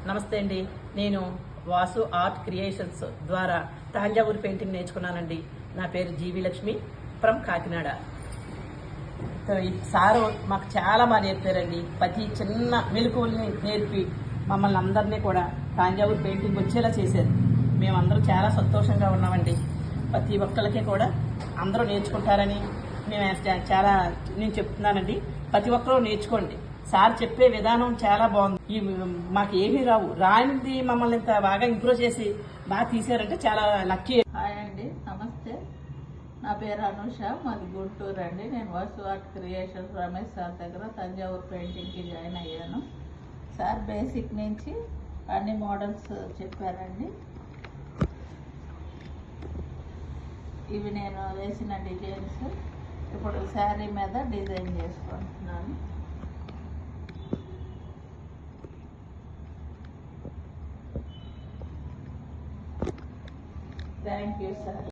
నమస్తే అండి. నేను వాసు ఆర్ట్ క్రియేషన్స్ ద్వారా తాంజావూరు పెయింటింగ్ నేర్చుకున్నానండి. నా పేరు జీవి లక్ష్మి ఫ్రమ్ కాకినాడ. ఈ సారు మాకు చాలా బాగా నేర్పారండి. ప్రతి చిన్న మెలకువల్ని నేర్పి మమ్మల్ని అందరినీ కూడా తాంజావూరు పెయింటింగ్ వచ్చేలా చేశారు. మేమందరం చాలా సంతోషంగా ఉన్నామండి. ప్రతి ఒక్కరికి కూడా అందరూ నేర్చుకుంటారని చాలా నేను చెప్తున్నానండి. ప్రతి ఒక్కరూ నేర్చుకోండి. సార్ చెప్పే విధానం చాలా బాగుంది. మాకు ఏమీ రానిది మమ్మల్ని ఇంత బాగా ఇంప్రూవ్ చేసి బాగా తీసారంటే చాలా లక్కీ. హాయ్ అండి, నమస్తే. నా పేరు అనుష, మాది గుంటూరు అండి. నేను Vasu art creations Ramesh sir దగ్గర తంజావూరు పెయింటింగ్కి జాయిన్ అయ్యాను. సార్ బేసిక్ నుంచి అన్ని మోడల్స్ చెప్పారండి. ఇవి నేను వేసిన డిజైన్స్ ఇప్పుడు శారీ మీద డిజైన్ చేసుకుంటున్నాను. Thank you sir.